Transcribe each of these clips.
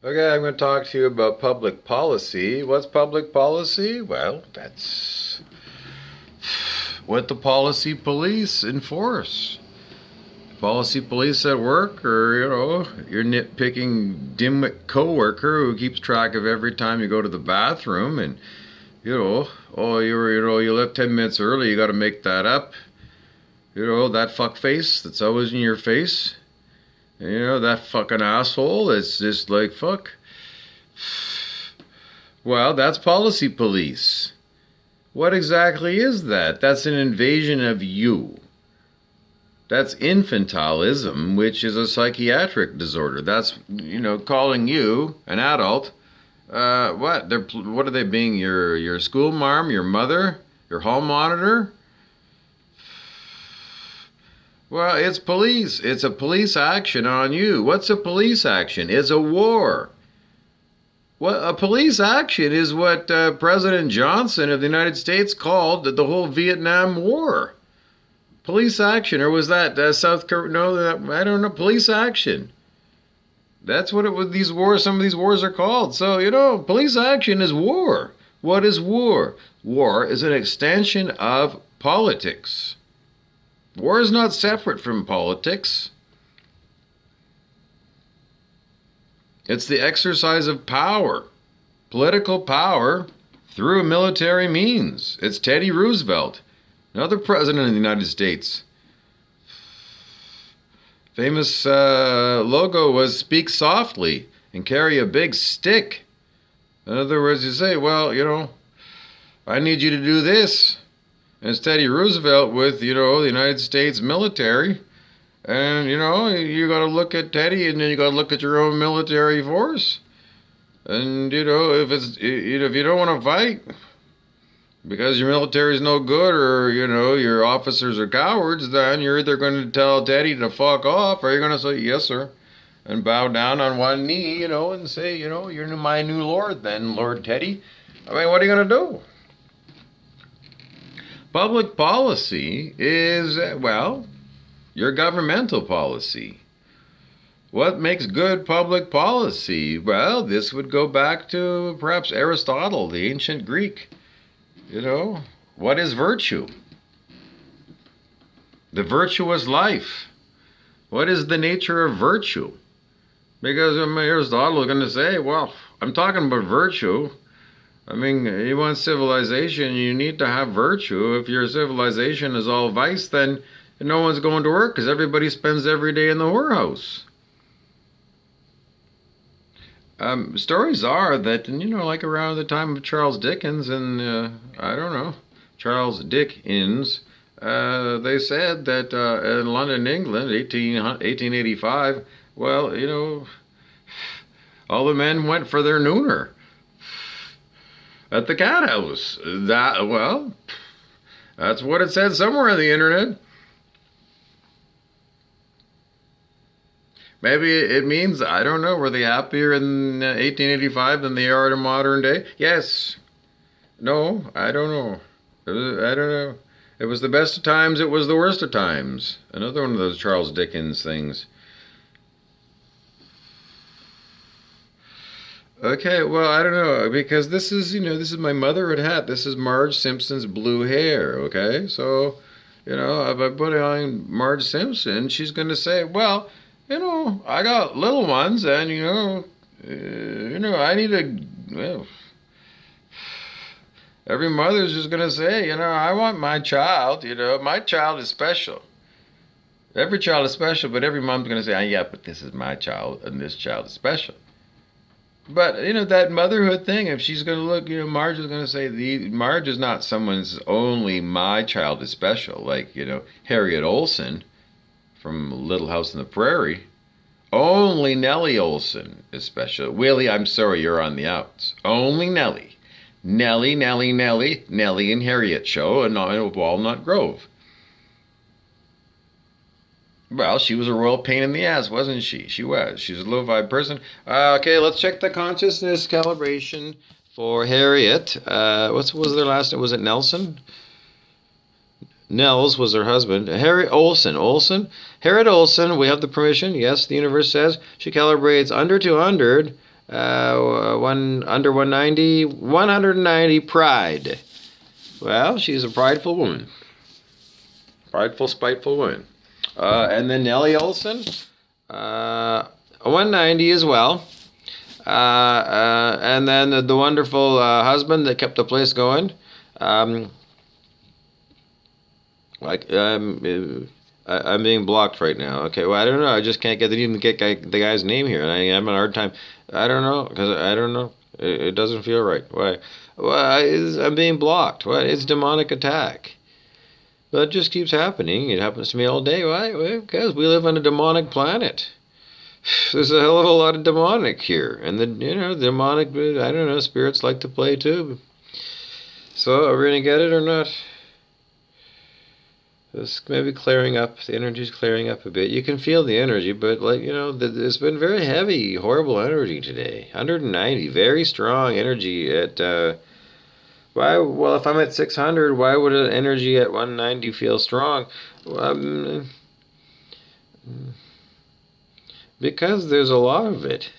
Okay, I'm going to talk to you about public policy. What's public policy? Well, that's what the policy police enforce. Policy police at work, or your nitpicking dimwit coworker who keeps track of every time you go to the bathroom, and you left 10 minutes early. You got to make that up. That fuck face that's always in your face. That fucking asshole that's just like fuck. Well, that's policy police. What exactly is that? That's an invasion of you. That's infantilism, which is a psychiatric disorder. That's, calling you, an adult, what? What are they being? Your school marm, your mother, your hall monitor? Well, it's police. It's a police action on you. What's a police action? It's a war. Well, a police action is what President Johnson of the United States called the whole Vietnam War. Police action, or was that South Korea? No, I don't know. Police action. That's what these wars. Some of these wars are called. So police action is war. What is war? War is an extension of politics. War is not separate from politics. It's the exercise of power, political power, through military means. It's Teddy Roosevelt, another president of the United States. Famous logo was speak softly and carry a big stick. In other words, you say, well, I need you to do this. And it's Teddy Roosevelt with, the United States military. And, you got to look at Teddy, and then you got to look at your own military force. And, if you don't want to fight because your military is no good, or, your officers are cowards, then you're either going to tell Teddy to fuck off, or you're going to say, yes, sir, and bow down on one knee, and say, you're my new lord then, Lord Teddy. I mean, what are you going to do? Public policy is, your governmental policy. What makes good public policy? Well, this would go back to perhaps Aristotle, the ancient Greek. What is virtue? The virtuous life. What is the nature of virtue? Because Aristotle is going to say, I'm talking about virtue. You want civilization, you need to have virtue. If your civilization is all vice, then no one's going to work because everybody spends every day in the whorehouse. Stories are that, like around the time of Charles Dickens and, Charles Dickens, they said that in London, England, 1885, all the men went for their nooner at the cat house. That's what it said somewhere on the internet. Maybe it means, I don't know, were they happier in 1885 than they are in modern day? Yes. No, I don't know. I don't know. It was the best of times, it was the worst of times. Another one of those Charles Dickens things. Okay, well, I don't know, because this is my motherhood hat. This is Marge Simpson's blue hair, okay? So, if I put on Marge Simpson, she's going to say, I got little ones, and, I need every mother's just going to say, I want my child, my child is special. Every child is special, but every mom's going to say, yeah, but this is my child, and this child is special. But, that motherhood thing, if she's going to look, Marge is going to say, Marge is not someone's only my child is special, like, Harriet Olsen from Little House on the Prairie. Only Nellie Olsen is special. Willie, I'm sorry, you're on the outs. Only Nellie. Nellie and Harriet show in Walnut Grove. Well, she was a royal pain in the ass, wasn't she? She was. She was a low-vibe person. Okay, let's check the consciousness calibration for Harriet. What was their last name? Was it Nelson? Nels was her husband. Harriet Olsen. Harriet Olsen, we have the permission. Yes, the universe says she calibrates under 200 Under 190, 190 pride. Well, she's a prideful woman. Prideful, spiteful woman. And then Nellie Olsen, 190 as well. And then the wonderful husband that kept the place going. I'm being blocked right now. Okay, well, I don't know. I just can't even get the guy's name here. And I'm having a hard time. I don't know, because I don't know. It doesn't feel right. Why? Well, I'm being blocked. What? It's demonic attack. But it just keeps happening. It happens to me all day. Why? Well, because we live on a demonic planet. There's a hell of a lot of demonic here. And demonic, I don't know, spirits like to play too. So, are we going to get it or not? It's maybe clearing up. The energy's clearing up a bit. You can feel the energy, but it's been very heavy, horrible energy today. 190, very strong energy at, why? Well, if I'm at 600, why would an energy at 190 feel strong? Because there's a lot of it.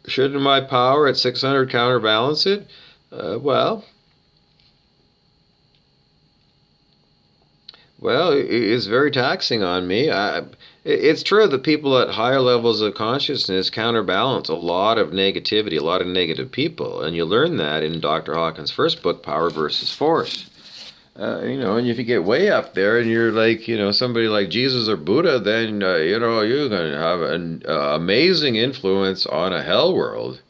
Shouldn't my power at 600 counterbalance it? Well, it's very taxing on me. It's true that people at higher levels of consciousness counterbalance a lot of negativity, a lot of negative people. And you learn that in Dr. Hawkins' first book, Power versus Force. And if you get way up there and you're like, somebody like Jesus or Buddha, then, you're going to have an amazing influence on a hell world.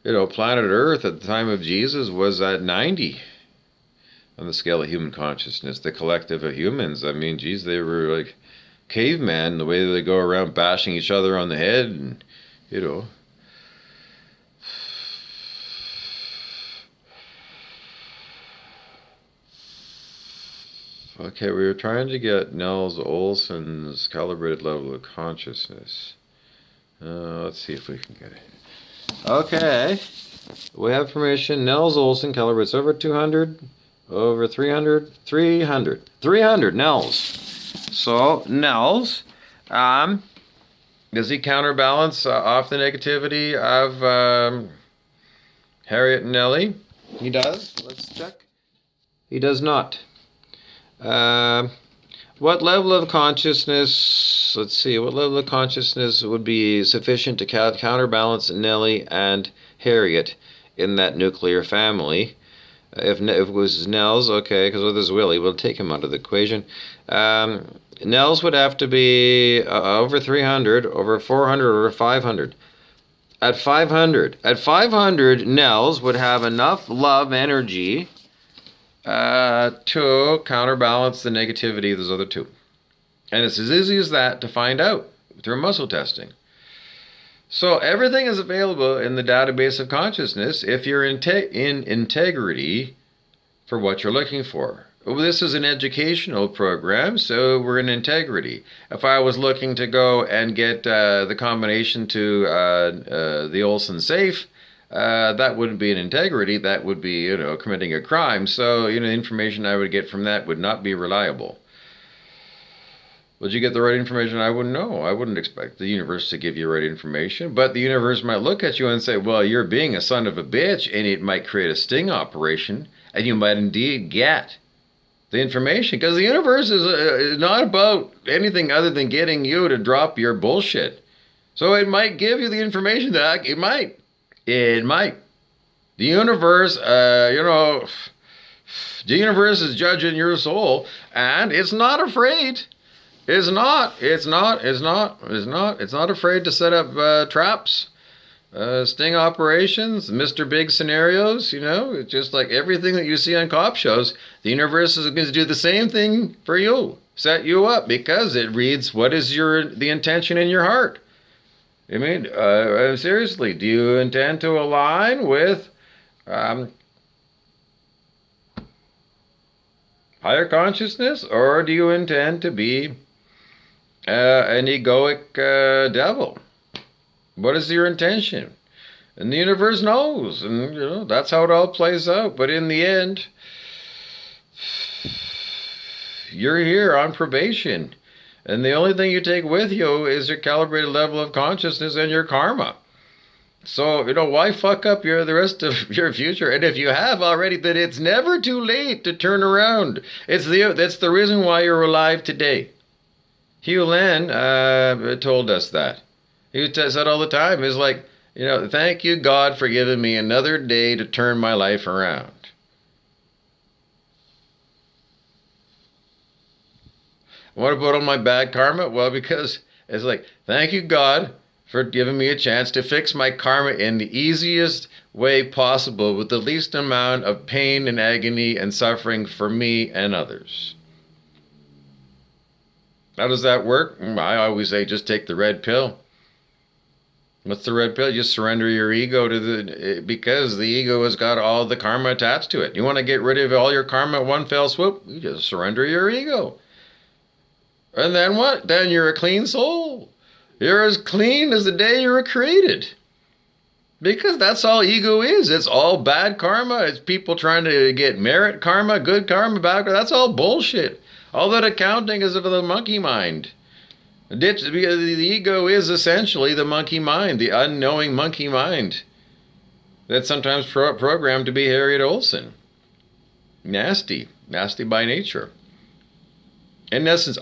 Planet Earth at the time of Jesus was at 90 on the scale of human consciousness, the collective of humans. I mean, geez, they were like cavemen, the way they go around bashing each other on the head and, Okay, we were trying to get Nels Olsen's calibrated level of consciousness. Let's see if we can get it. Okay, we have permission. Nels Olsen calibrates over 200, over 300, 300 Nels. So, Nels, does he counterbalance off the negativity of Harriet and Nellie? He does. Let's check. He does not. What level of consciousness, let's see, what level of consciousness would be sufficient to counterbalance Nellie and Harriet in that nuclear family? If it was Nels, okay, because with his Willie, we'll take him out of the equation. Nels would have to be over 300, over 400, over 500. At 500, Nels would have enough love energy to counterbalance the negativity of those other two. And it's as easy as that to find out through muscle testing. So everything is available in the database of consciousness if you're in integrity for what you're looking for. Well, this is an educational program, so we're in integrity. If I was looking to go and get the combination to the Olsen safe, that wouldn't be an integrity. That would be, committing a crime. So, the information I would get from that would not be reliable. Would you get the right information? I wouldn't know. I wouldn't expect the universe to give you right information. But the universe might look at you and say, well, you're being a son of a bitch, and it might create a sting operation, and you might indeed get the information. Because the universe is not about anything other than getting you to drop your bullshit. So it might give you the information that it might. It might. The universe, the universe is judging your soul, and it's not afraid. It's not afraid to set up traps, sting operations, Mr. Big scenarios, It's just like everything that you see on cop shows, the universe is going to do the same thing for you, set you up, because it reads what is the intention in your heart. I mean, seriously, do you intend to align with higher consciousness, or do you intend to be an egoic devil? What is your intention? And the universe knows, and that's how it all plays out. But in the end, you're here on probation. And the only thing you take with you is your calibrated level of consciousness and your karma. So, why fuck up the rest of your future? And if you have already, then it's never too late to turn around. That's the reason why you're alive today. Hugh Lan told us that. He said all the time, is like, thank you, God, for giving me another day to turn my life around. What about all my bad karma? Well, because it's like, thank you, God, for giving me a chance to fix my karma in the easiest way possible with the least amount of pain and agony and suffering for me and others. How does that work? I always say just take the red pill. What's the red pill? Just surrender your ego because the ego has got all the karma attached to it. You want to get rid of all your karma at one fell swoop? You just surrender your ego. And then what? Then you're a clean soul. You're as clean as the day you were created. Because that's all ego is. It's all bad karma. It's people trying to get merit karma, good karma, bad karma. That's all bullshit. All that accounting is of the monkey mind. The ego is essentially the monkey mind, the unknowing monkey mind. That's sometimes programmed to be Harriet Olsen. Nasty by nature. In essence,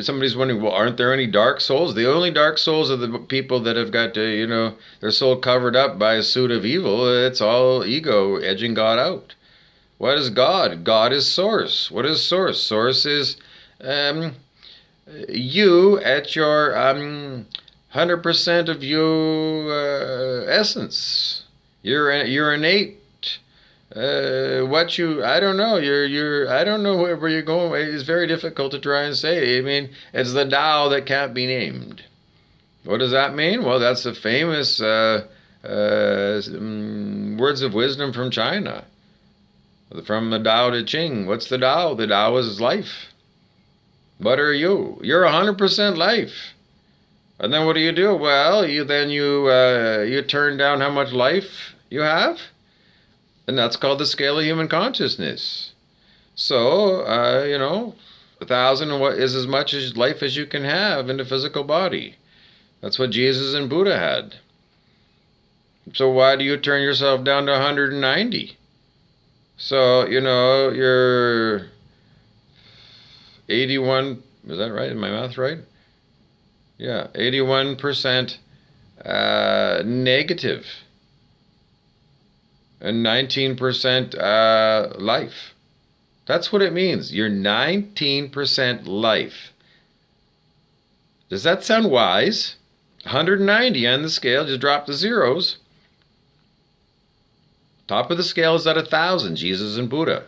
somebody's wondering, well, aren't there any dark souls? The only dark souls are the people that have got, their soul covered up by a suit of evil. It's all ego edging God out. What is God? God is source. What is source? Source is you at your 100% of you essence. You're innate. I don't know. I don't know where you're going. It's very difficult to try and say. I mean, it's the Tao that can't be named. What does that mean? Well, that's the famous words of wisdom from China. From the Tao Te Ching. What's the Tao? The Tao is life. What are you? You're 100% life. And then what do? Well, you turn down how much life you have. And that's called the scale of human consciousness. So, 1,000 is as much as life as you can have in the physical body. That's what Jesus and Buddha had. So why do you turn yourself down to 190? So, you're 81, is that right? Is my math right? Yeah, 81% negative. And 19% life. That's what it means. You're 19% life. Does that sound wise? 190 on the scale, just drop the zeros. Top of the scale is at 1,000, Jesus and Buddha.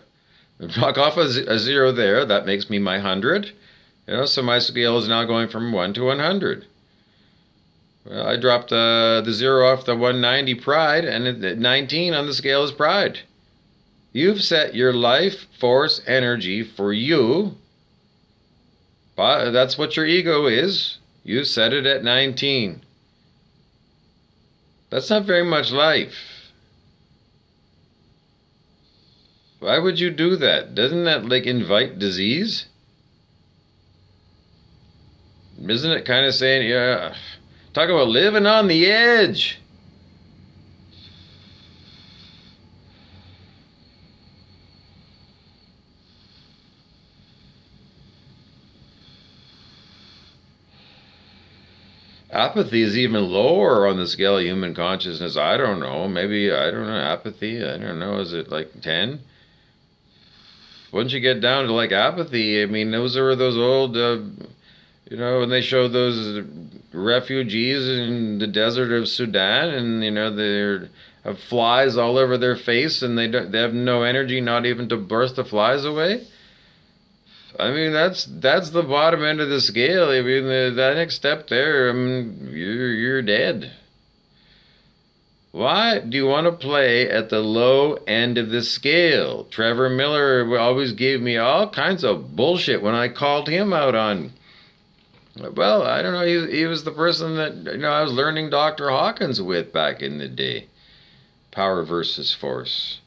Knock off a zero there, that makes me my 100. So my scale is now going from 1 to 100. Well, I dropped the zero off the 190 pride, and 19 on the scale is pride. You've set your life force energy for you. That's what your ego is. You set it at 19. That's not very much life. Why would you do that? Doesn't that invite disease? Isn't it kind of saying, yeah, talk about living on the edge? Apathy is even lower on the scale of human consciousness. I don't know. Maybe, I don't know, apathy, I don't know, is it 10? Once you get down to apathy, I mean, those are those old, when they show those refugees in the desert of Sudan, and they have flies all over their face, and they have no energy, not even to burst the flies away. I mean, that's the bottom end of the scale. I mean, the next step there, you're dead. Why do you want to play at the low end of the scale? Trevor Miller always gave me all kinds of bullshit when I called him out on. Well, I don't know. He was the person that I was learning Dr. Hawkins with back in the day. Power versus force.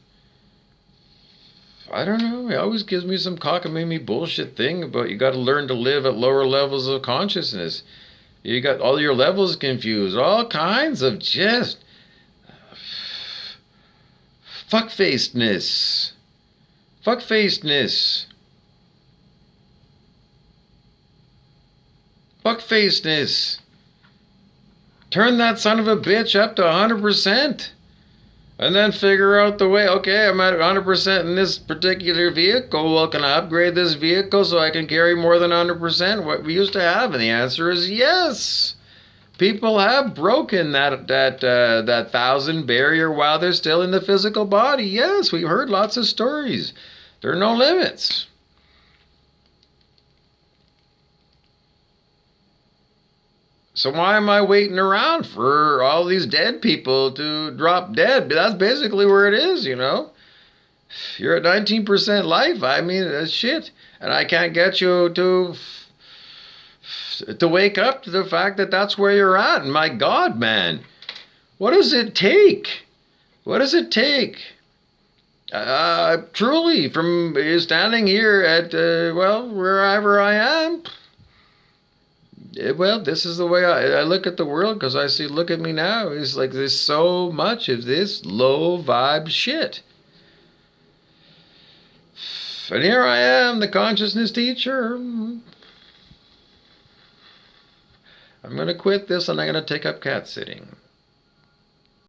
I don't know. He always gives me some cockamamie bullshit thing about you got to learn to live at lower levels of consciousness. You got all your levels confused. All kinds of just fuckfacedness. Fuckfacedness. Fuckfacedness. Turn that son of a bitch up to 100%. And then figure out the way, okay, I'm at 100% in this particular vehicle. Well, can I upgrade this vehicle so I can carry more than 100% what we used to have? And the answer is yes. People have broken that 1,000 barrier while they're still in the physical body. Yes, we've heard lots of stories. There are no limits. So why am I waiting around for all these dead people to drop dead? That's basically where it is, you know. You're at 19% life. I mean, that's shit. And I can't get you to wake up to the fact that that's where you're at. And my God, man, what does it take? What does it take? Truly, from standing here at, well, wherever I am, well, this is the way I look at the world, because I see, look at me now. It's like there's so much of this low vibe shit. And here I am, the consciousness teacher. I'm going to quit this and I'm going to take up cat sitting.